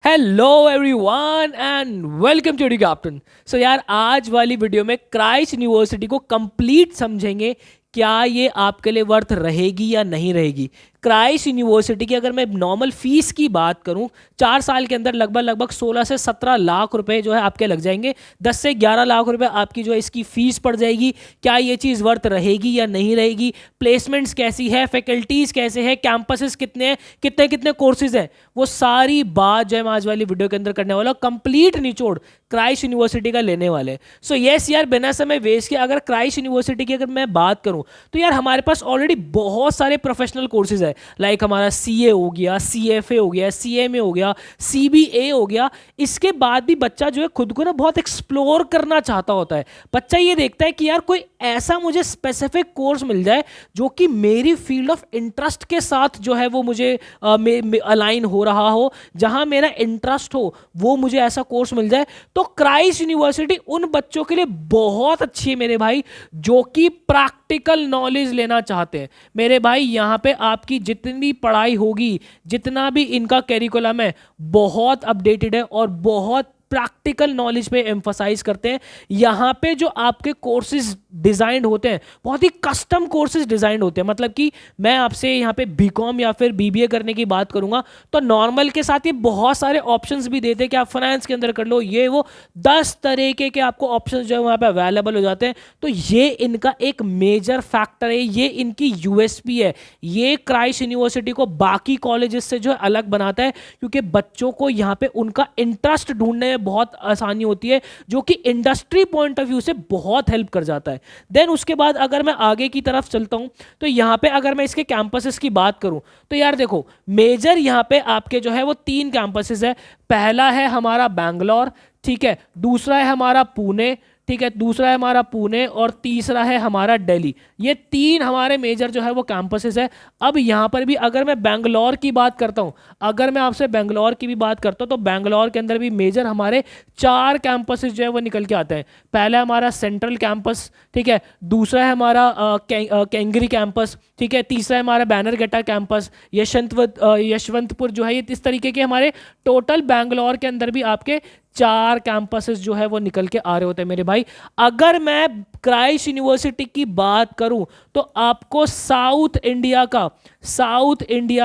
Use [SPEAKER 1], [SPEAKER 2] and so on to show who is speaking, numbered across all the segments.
[SPEAKER 1] Hello everyone and welcome to captain. So यार, आज वाली वीडियो में क्राइस्ट यूनिवर्सिटी को कंप्लीट समझेंगे। क्या ये आपके लिए वर्थ रहेगी या नहीं रहेगी। क्राइस्ट यूनिवर्सिटी की अगर मैं नॉर्मल फीस की बात करूं, 4 साल के अंदर लगभग 16 से 17 लाख रुपए जो है आपके लग जाएंगे। 10 से 11 लाख रुपए आपकी जो है इसकी फीस पड़ जाएगी। क्या ये चीज़ वर्थ रहेगी या नहीं रहेगी, प्लेसमेंट्स कैसी है, फैकल्टीज़ कैसे हैं, कैंपसेस कितने हैं, कितने कितने कोर्सेज हैं, वो सारी बात जो है मैं आज वाली वीडियो के अंदर करने वाला हूँ। कंप्लीट निचोड़ क्राइस्ट यूनिवर्सिटी का लेने वाले। सो यस यार, बिना समय वेस्ट किए अगर क्राइस्ट यूनिवर्सिटी की अगर मैं बात करूं तो यार हमारे पास ऑलरेडी बहुत सारे प्रोफेशनल कोर्सेज है। लाइक हमारा सीए हो गया, सीएफए हो गया, सीएमए हो गया, सीबीए हो गया। इसके बाद भी बच्चा जो है खुद को ना बहुत एक्सप्लोर करना चाहता होता है। बच्चा ये देखता है कि यार कोई ऐसा मुझे स्पेसिफिक कोर्स मिल जाए जो कि मेरी फील्ड ऑफ इंटरेस्ट के साथ जो है वो मुझे अलाइन हो रहा हो, जहां मेरा इंटरेस्ट हो वो मुझे ऐसा कोर्स मिल जाए। तो क्राइस्ट यूनिवर्सिटी उन बच्चों के लिए बहुत अच्छी है मेरे भाई, जो कि प्रैक्टिकल नॉलेज लेना चाहते हैं। मेरे भाई यहाँ पे आपकी जितनी पढ़ाई होगी, जितना भी इनका कैरिकुलम है, बहुत अपडेटेड है और बहुत प्रैक्टिकल नॉलेज पे एम्फसाइज करते हैं। यहाँ पे जो आपके कोर्सेज डिजाइंड होते हैं, बहुत ही कस्टम कोर्सेज डिजाइंड होते हैं। मतलब कि मैं आपसे यहाँ पे बीकॉम या फिर बीबीए करने की बात करूंगा तो नॉर्मल के साथ ये बहुत सारे ऑप्शंस भी देते हैं कि आप फाइनेंस के अंदर कर लो, ये वो 10 तरीके के आपको ऑप्शंस जो है वहाँ पे अवेलेबल हो जाते हैं। तो ये इनका एक मेजर फैक्टर है, ये इनकी यूएसपी है। ये क्राइस्ट यूनिवर्सिटी को बाकी कॉलेजेस से जो है अलग बनाता है, क्योंकि बच्चों को यहाँ पे उनका इंटरेस्ट ढूंढने में बहुत आसानी होती है, जो कि इंडस्ट्री पॉइंट ऑफ व्यू से बहुत हेल्प कर जाता है। देन उसके बाद अगर मैं आगे की तरफ चलता हूं तो यहां पे अगर मैं इसके कैंपसेस की बात करूं तो यार देखो, मेजर यहां पे आपके जो है वो 3 कैंपसेस है। पहला है हमारा बैंगलोर, ठीक है, दूसरा है हमारा पुणे, ठीक है, दूसरा है हमारा पुणे और तीसरा है हमारा दिल्ली। ये 3 हमारे मेजर जो है वो कैंपसेस है। अब यहाँ पर भी अगर मैं बैंगलोर की बात करता हूँ, अगर मैं आपसे बैंगलोर की भी बात करता हूँ तो बैंगलोर के अंदर भी मेजर हमारे 4 कैंपसेस जो है वो निकल के आते हैं। पहला हमारा सेंट्रल कैंपस, ठीक है, दूसरा है हमारा कैंगरी कैंपस, ठीक है, तीसरा है हमारा बैनरघट्टा कैंपस, यशवंतपुर जो है। ये इस तरीके के हमारे टोटल बैंगलोर के अंदर भी आपके 4 कैंपसेस जो है वो निकल के आ रहे होते हैं मेरे भाई। अगर मैं क्राइस्ट यूनिवर्सिटी की बात करूं तो आपको साउथ इंडिया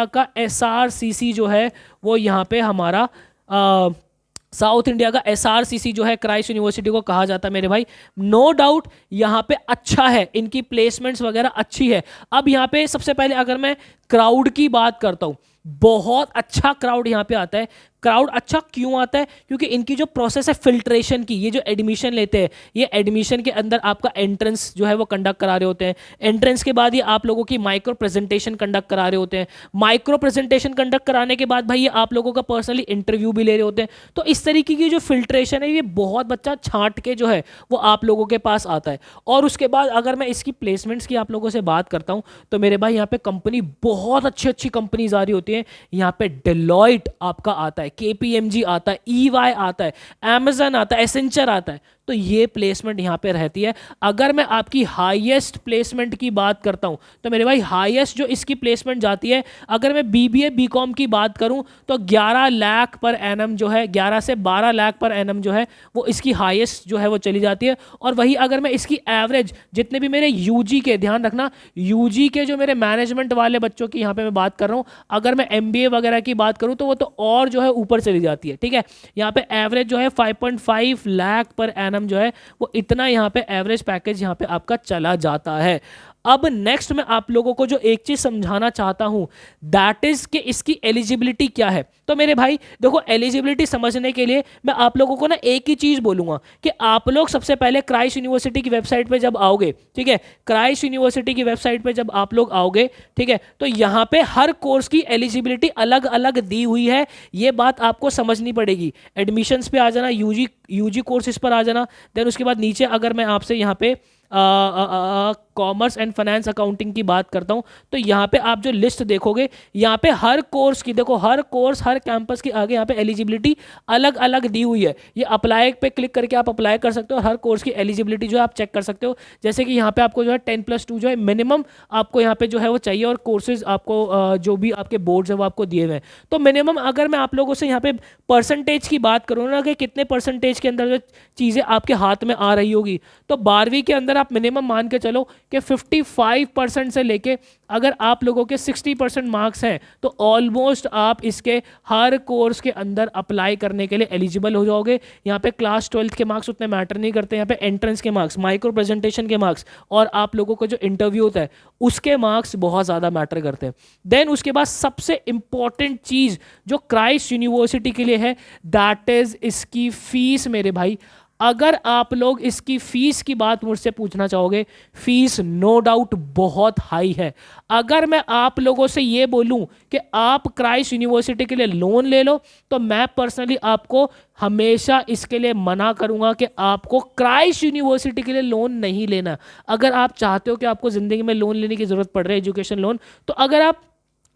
[SPEAKER 1] का एसआरसीसी जो है वो यहाँ पे हमारा साउथ इंडिया का एसआरसीसी जो है क्राइस्ट यूनिवर्सिटी को कहा जाता है मेरे भाई। नो डाउट यहाँ पे अच्छा है, इनकी प्लेसमेंट्स वगैरह अच्छी है। अब यहाँ पे सबसे पहले अगर मैं क्राउड की बात करता हूँ, बहुत अच्छा क्राउड यहाँ पे आता है। क्राउड अच्छा क्यों आता है? क्योंकि इनकी जो प्रोसेस है फिल्ट्रेशन की, ये जो एडमिशन लेते हैं, ये एडमिशन के अंदर आपका एंट्रेंस जो है वो कंडक्ट करा रहे होते हैं। एंट्रेंस के बाद ये आप लोगों की माइक्रो प्रेजेंटेशन कंडक्ट करा रहे होते हैं। माइक्रो प्रेजेंटेशन कंडक्ट कराने के बाद भाई ये आप लोगों का पर्सनली इंटरव्यू भी ले रहे होते हैं। तो इस तरीके की जो फिल्ट्रेशन है, ये बहुत बच्चा छांट के जो है वो आप लोगों के पास आता है। और उसके बाद अगर मैं इसकी प्लेसमेंट्स की आप लोगों से बात करता हूँ तो मेरे भाई यहाँ पे कंपनी बहुत अच्छी अच्छी कंपनीज आ रही होती हैं। यहाँ पे डेलॉयट आपका आता है, केपीएमजी आता है, ईवाई आता है, अमेजन आता है, एसेंचर आता है। तो ये प्लेसमेंट यहाँ पे रहती है। अगर मैं आपकी हाईएस्ट प्लेसमेंट की बात करता हूँ तो मेरे भाई हाईएस्ट जो इसकी प्लेसमेंट जाती है, अगर मैं बीबीए बीकॉम की बात करूँ तो 11 लाख पर एनम जो है, 11 से 12 लाख पर एनम जो है वो इसकी हाईएस्ट जो है वो चली जाती है। और वही अगर मैं इसकी एवरेज, जितने भी मेरे यूजी के, ध्यान रखना यूजी के जो मेरे मैनेजमेंट वाले बच्चों की यहाँ पे मैं बात कर रहा हूँ, अगर मैं एमबीए वगैरह की बात करूँ तो वो तो और जो है ऊपर चली जाती है। ठीक है, यहाँ पे एवरेज जो है 5.5 लाख पर एनम जो है वो इतना यहाँ पे एवरेज पैकेज यहाँ पे आपका चला जाता है। अब नेक्स्ट मैं आप लोगों को जो एक चीज समझाना चाहता हूं, दैट इज कि इसकी एलिजिबिलिटी क्या है। तो मेरे भाई देखो, एलिजिबिलिटी समझने के लिए मैं आप लोगों को ना एक ही चीज बोलूंगा कि आप लोग सबसे पहले क्राइस्ट यूनिवर्सिटी की वेबसाइट पे जब आओगे, ठीक है, क्राइस्ट यूनिवर्सिटी की वेबसाइट पे जब आप लोग आओगे, ठीक है, तो यहाँ पे हर कोर्स की एलिजिबिलिटी अलग अलग दी हुई है। ये बात आपको समझनी पड़ेगी। एडमिशंस पे आ जाना, यूजी कोर्सेज पर आ जाना। देन उसके बाद नीचे अगर मैं आपसे यहाँ पे कॉमर्स एंड फाइनेंस अकाउंटिंग की बात करता हूँ, तो यहाँ पे आप जो लिस्ट देखोगे, यहाँ पे हर कोर्स की, देखो हर कोर्स हर कैंपस के आगे यहाँ पे एलिजिबिलिटी अलग अलग दी हुई है। ये अप्लाई पे क्लिक करके आप अप्लाई कर सकते हो और हर कोर्स की एलिजिबिलिटी जो है आप चेक कर सकते हो। जैसे कि यहाँ पे आपको जो है 10+2 जो है मिनिमम आपको यहाँ पे जो है वो चाहिए, और कोर्सेज आपको जो भी आपके बोर्ड्स है वो आपको दिए हुए हैं। तो मिनिमम अगर मैं आप लोगों से यहाँ पे परसेंटेज की बात करूँ ना, कि कितने परसेंटेज के अंदर जो चीज़ें आपके हाथ में आ रही होगी, तो 12वीं के अंदर आप मिनिमम मान के चलो कि 55% से लेके अगर आप लोगों के 60% मार्क्स हैं, तो ऑलमोस्ट आप इसके हर कोर्स के अंदर अप्लाई करने के लिए एलिजिबल हो जाओगे। यहाँ पे क्लास 12th के मार्क्स उतने मैटर नहीं करते, यहाँ पे एंट्रेंस के मार्क्स, माइक्रो प्रेजेंटेशन के मार्क्स और आप लोगों को जो इंटरव्यू होता है उसके मार्क्स बहुत ज़्यादा मैटर करते हैं। देन उसके बाद सबसे इंपॉर्टेंट चीज़ जो क्राइस्ट यूनिवर्सिटी के लिए है, दैट इज़ इसकी फीस। मेरे भाई, अगर आप लोग इसकी फीस की बात मुझसे पूछना चाहोगे, फीस नो डाउट बहुत हाई है। अगर मैं आप लोगों से ये बोलूं कि आप क्राइस्ट यूनिवर्सिटी के लिए लोन ले लो, तो मैं पर्सनली आपको हमेशा इसके लिए मना करूंगा कि आपको क्राइस्ट यूनिवर्सिटी के लिए लोन नहीं लेना। अगर आप चाहते हो कि आपको ज़िंदगी में लोन लेने की ज़रूरत पड़ रही है, एजुकेशन लोन, तो अगर आप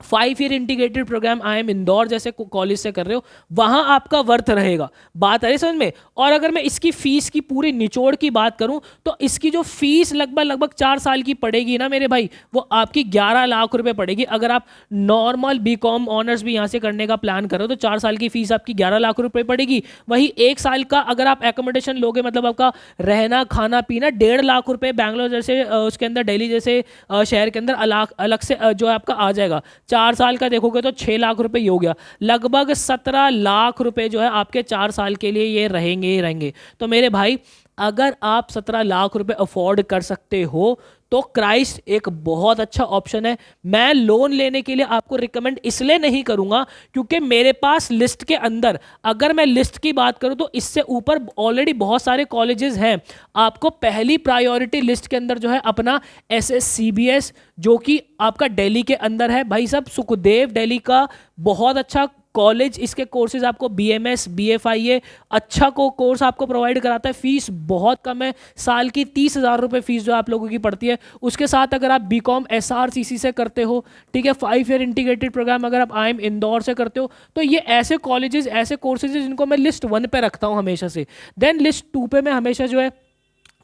[SPEAKER 1] 5 year integrated program IIM Indore जैसे कॉलेज से कर रहे हो, वहां आपका वर्थ रहेगा। बात आ रही समझ में। और अगर मैं इसकी फीस की पूरी निचोड़ की बात करूं, तो इसकी जो फीस लगभग 4 साल की पड़ेगी ना मेरे भाई, वो आपकी 11 लाख रुपए पड़ेगी। अगर आप नॉर्मल BCom ऑनर्स भी यहां से करने का प्लान करो, तो 4 साल की फीस आपकी 11 लाख रुपए पड़ेगी। वही 1 साल का अगर आप एकोमोडेशन लोगे, मतलब आपका रहना खाना पीना 1.5 लाख रुपए, बैंगलोर जैसे उसके अंदर, दिल्ली जैसे शहर के अंदर अलग से जो है आपका आ जाएगा। 4 साल का देखोगे तो 6 लाख रुपए ही हो गया। लगभग 17 लाख रुपए जो है आपके 4 साल के लिए ये रहेंगे ही रहेंगे। तो मेरे भाई, अगर आप 17 लाख रुपए अफोर्ड कर सकते हो, तो क्राइस्ट एक बहुत अच्छा ऑप्शन है। मैं लोन लेने के लिए आपको रिकमेंड इसलिए नहीं करूंगा क्योंकि मेरे पास लिस्ट के अंदर, अगर मैं लिस्ट की बात करूं, तो इससे ऊपर ऑलरेडी बहुत सारे कॉलेजेस हैं। आपको पहली प्रायोरिटी लिस्ट के अंदर जो है अपना SSCBS, जो कि आपका दिल्ली के अंदर है। भाई साहब, सुखदेव दिल्ली का बहुत अच्छा कॉलेज, इसके कोर्सेज आपको BMS BFIA अच्छा कोर्स आपको प्रोवाइड कराता है। फीस बहुत कम है, साल की 30,000 रुपये फीस जो आप लोगों की पड़ती है। उसके साथ अगर आप BCom SRCC से करते हो, ठीक है, 5 ईयर इंटीग्रेटेड प्रोग्राम अगर आप IIM इंदौर से करते हो, तो ये ऐसे कॉलेजेस, ऐसे कोर्सेज जिनको मैं लिस्ट 1 पे रखता हूँ हमेशा से। देन लिस्ट 2 पे मैं हमेशा जो है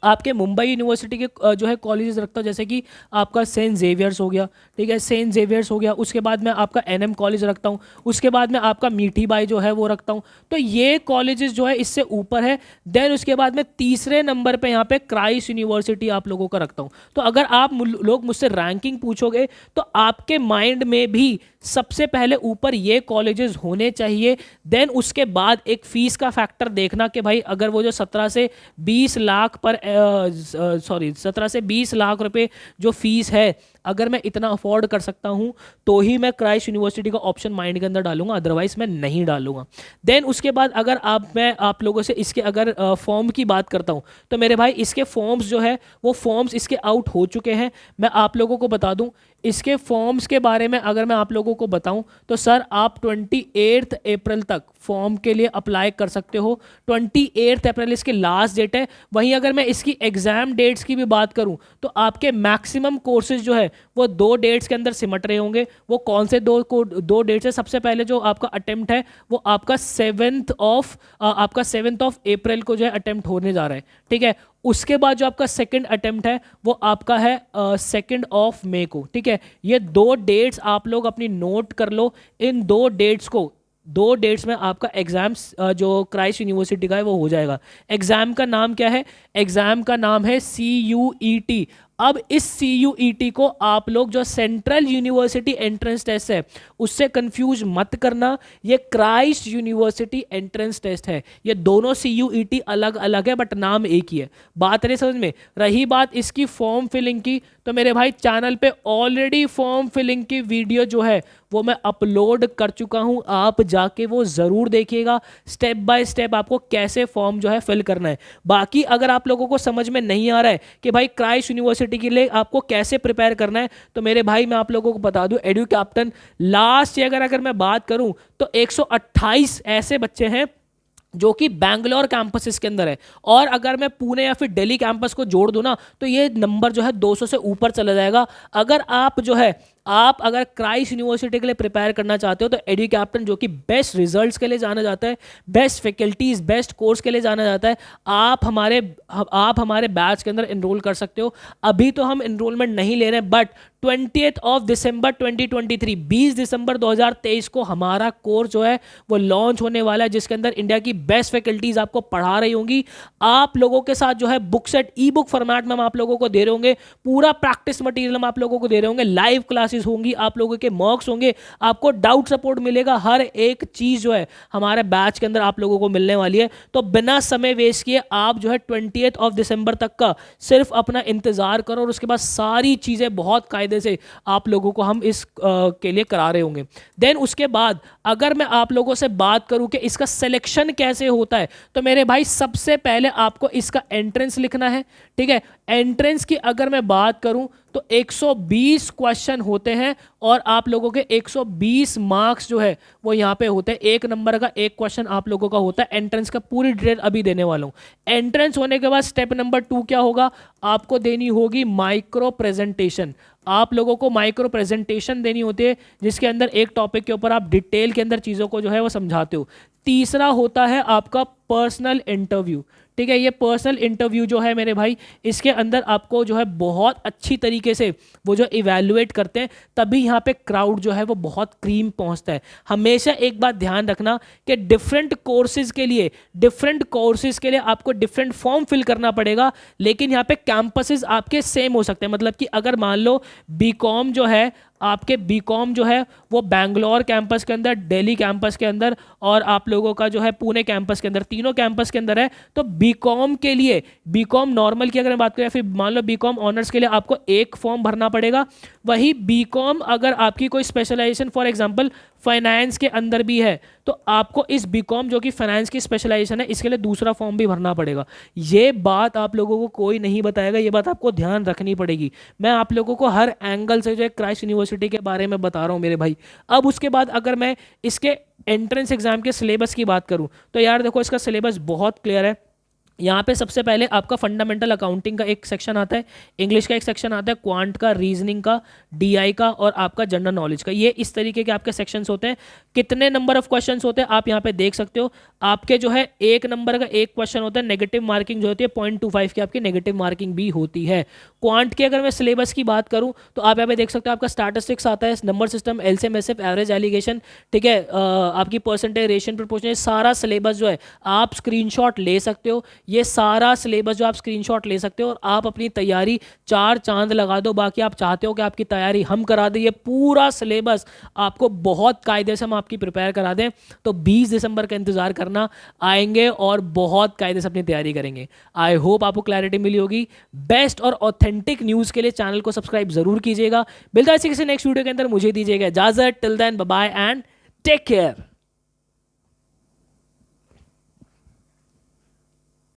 [SPEAKER 1] आपके मुंबई यूनिवर्सिटी के जो है कॉलेजेस रखता हूँ, जैसे कि आपका सेंट जेवियर्स हो गया, ठीक है, सेंट जेवियर्स हो गया। उसके बाद मैं आपका NM कॉलेज रखता हूँ। उसके बाद मैं आपका मीठी बाई जो है वो रखता हूँ। तो ये कॉलेजेस जो है इससे ऊपर है। देन उसके बाद मैं तीसरे नंबर पे यहाँ पे क्राइस्ट यूनिवर्सिटी आप लोगों का रखता हूँ। तो अगर आप लोग मुझसे रैंकिंग पूछोगे, तो आपके माइंड में भी सबसे पहले ऊपर ये कॉलेजेस होने चाहिए। देन उसके बाद एक फीस का फैक्टर देखना कि भाई, अगर वो जो 17 से 20 लाख पर 17 से 20 लाख रुपए जो फीस है, अगर मैं इतना अफोर्ड कर सकता हूं, तो ही मैं क्राइस्ट यूनिवर्सिटी का ऑप्शन माइंड के अंदर डालूंगा, अदरवाइज मैं नहीं डालूंगा। देन उसके बाद अगर मैं आप लोगों से इसके अगर फॉर्म की बात करता हूं, तो मेरे भाई इसके फॉर्म्स जो है वो फॉर्म्स इसके आउट हो चुके हैं। मैं आप लोगों को बता दूं, इसके फॉर्म्स के बारे में अगर मैं आप लोगों को बताऊं, तो सर आप 28 अप्रैल तक फॉर्म के लिए अप्लाई कर सकते हो। 28 अप्रैल इसकी लास्ट डेट है। वहीं अगर मैं इसकी एग्जाम डेट्स की भी बात करूं, तो आपके मैक्सिमम कोर्सेज जो है वो 2 डेट्स के अंदर सिमट रहे होंगे। वो कौन से 2 डेट्स है? सबसे पहले जो आपका अटेम्प्ट है वो आपका 7th ऑफ अप्रैल को जो है अटेम्प्ट होने जा रहा है, ठीक है। उसके बाद जो आपका सेकंड अटेम्प्ट है वो आपका है 2 ऑफ मई को, ठीक है। ये 2 डेट्स आप लोग अपनी नोट कर लो। इन 2 डेट्स में आपका एग्जाम्स जो क्राइस्ट यूनिवर्सिटी का है वो हो जाएगा। एग्जाम का नाम क्या है? एग्जाम का नाम है CUET। अब इस CUET को आप लोग जो सेंट्रल यूनिवर्सिटी एंट्रेंस टेस्ट है उससे कंफ्यूज मत करना। ये क्राइस्ट यूनिवर्सिटी एंट्रेंस टेस्ट है। ये दोनों CUET अलग अलग है, बट नाम एक ही है। बात रही समझ में। रही बात इसकी फॉर्म फिलिंग की, तो मेरे भाई चैनल पे ऑलरेडी फॉर्म फिलिंग की वीडियो जो है वो मैं अपलोड कर चुका हूं। आप जाके वो जरूर देखिएगा, स्टेप बाय स्टेप आपको कैसे फॉर्म जो है फिल करना है। बाकी अगर आप लोगों को समझ में नहीं आ रहा है कि भाई क्राइस्ट यूनिवर्सिटी के लिए आपको कैसे प्रिपेयर करना है, तो मेरे भाई मैं आप लोगों को बता दूं, एडू कैप्टन लास्ट ईयर अगर मैं बात करूं तो 128 ऐसे बच्चे हैं जो कि बैंगलोर कैंपसेस के अंदर है। और अगर मैं पुणे या फिर दिल्ली कैंपस को जोड़ दूं ना तो ये नंबर जो है 200 से ऊपर चला जाएगा। अगर आप जो है आप अगर क्राइस्ट यूनिवर्सिटी के लिए प्रिपेयर करना चाहते हो तो एडू कैप्टन, जो कि बेस्ट रिजल्ट्स के लिए जाना जाता है, बेस्ट फैकल्टीज, बेस्ट कोर्स के लिए जाना जाता है, आप हमारे बैच के अंदर इनरोल कर सकते हो। अभी तो हम इनरोलमेंट नहीं ले रहे हैं, बट 20 दिसंबर 2023, 20 दिसंबर 2023 को हमारा कोर्स जो है वो लॉन्च होने वाला है, जिसके अंदर इंडिया की बेस्ट फैकल्टीज आपको पढ़ा रही होंगी। आप लोगों के साथ जो है बुक सेट ई बुक फॉर्मेट में हम आप लोगों को दे रहे होंगे, पूरा प्रैक्टिस मटेरियल हम आप लोगों को दे रहे होंगे, लाइव क्लासेस होंगी, आप लोगों के मॉक्स होंगे, आपको डाउट सपोर्ट मिलेगा, हर एक चीज जो है हमारे बैच के अंदर आप लोगों को मिलने वाली है। तो बिना समय वेस्ट किए आप जो है 20 दिसंबर तक का सिर्फ अपना इंतजार करो और उसके बाद सारी चीजें बहुत कायदे से आप लोगों को हम इस के लिए करा रहे होंगे। देन उसके बाद अगर मैं आप लोगों से बात करूं कि इसका सिलेक्शन कैसे होता है, तो मेरे भाई सबसे पहले आपको इसका एंट्रेंस लिखना है। ठीक है, एंट्रेंस की अगर मैं बात करूं तो 120 क्वेश्चन होते हैं और आप लोगों के 120 मार्क्स जो है वो यहाँ पे होते हैं। एक नंबर का एक क्वेश्चन आप लोगों का होता है। एंट्रेंस का पूरी डिटेल अभी देने वाला हूँ। एंट्रेंस होने के बाद स्टेप नंबर 2 क्या होगा, आपको देनी होगी माइक्रो प्रेजेंटेशन। आप लोगों को माइक्रो प्रेजेंटेशन देनी होती है, जिसके अंदर एक टॉपिक के ऊपर आप डिटेल के अंदर चीज़ों को जो है वो समझाते हो। तीसरा होता है आपका पर्सनल इंटरव्यू। ठीक है, ये पर्सनल इंटरव्यू जो है मेरे भाई, इसके अंदर आपको जो है बहुत अच्छी तरीके से वो जो इवैल्यूएट करते हैं, तभी यहाँ पे क्राउड जो है वो बहुत क्रीम पहुँचता है। हमेशा एक बात ध्यान रखना कि डिफरेंट कोर्सेज के लिए आपको डिफरेंट फॉर्म फिल करना पड़ेगा, लेकिन यहाँ पे कैंपसेस आपके सेम हो सकते हैं। मतलब कि अगर मान लो बीकॉम जो है आपके बीकॉम जो है वो बैंगलोर कैंपस के अंदर, दिल्ली कैंपस के अंदर और आप लोगों का जो है पुणे कैंपस के अंदर, तीनों कैंपस के अंदर है, तो बीकॉम के लिए, बीकॉम नॉर्मल की अगर मैं बात करें, फिर मान लो बीकॉम ऑनर्स के लिए आपको एक फॉर्म भरना पड़ेगा। वही बीकॉम अगर आपकी कोई स्पेशलाइजेशन फॉर एग्जांपल फाइनेंस के अंदर भी है, तो आपको इस बीकॉम जो कि फाइनेंस की स्पेशलाइजेशन है, इसके लिए दूसरा फॉर्म भी भरना पड़ेगा। ये बात आप लोगों को कोई नहीं बताएगा, ये बात आपको ध्यान रखनी पड़ेगी। मैं आप लोगों को हर एंगल से जो है क्राइस्ट यूनिवर्सिटी के बारे में बता रहा हूँ मेरे भाई। अब उसके बाद अगर मैं इसके एंट्रेंस एग्जाम के सिलेबस की बात करूँ तो यार देखो, इसका सिलेबस बहुत क्लियर है। यहाँ पे सबसे पहले आपका फंडामेंटल अकाउंटिंग का एक सेक्शन आता है, इंग्लिश का एक सेक्शन आता है, क्वांट का, रीजनिंग का, डीआई का और आपका जनरल नॉलेज का। ये इस तरीके के आपके सेक्शंस होते हैं। कितने नंबर ऑफ क्वेश्चंस होते हैं आप यहाँ पे देख सकते हो। आपके जो है एक नंबर का एक क्वेश्चन होता है, नेगेटिव मार्किंग जो होती है 0.25 की आपकी नेगेटिव मार्किंग भी होती है। क्वांट की अगर मैं सिलेबस की बात करूँ तो आप यहाँ पे देख सकते हो, आपका स्टैटिस्टिक्स आता है, number system, LCM SF, average alligation, ठीक है, आपकी परसेंटेज, रेशियो, प्रोपोर्शन, सारा सिलेबस जो है आप स्क्रीनशॉट ले सकते हो। ये सारा सिलेबस जो आप स्क्रीनशॉट ले सकते हो और आप अपनी तैयारी 4 चांद लगा दो। बाकी आप चाहते हो कि आपकी तैयारी हम करा दें, ये पूरा सिलेबस आपको बहुत कायदे से हम आपकी प्रिपेयर करा दें, तो 20 दिसंबर का इंतजार करना, आएंगे और बहुत कायदे से अपनी तैयारी करेंगे। आई होप आपको क्लैरिटी मिली होगी। बेस्ट और ऑथेंटिक न्यूज़ के लिए चैनल को सब्सक्राइब जरूर कीजिएगा। मिलता है किसी नेक्स्ट वीडियो के अंदर, मुझे दीजिएगा इजाजत। Till then bye bye and take care.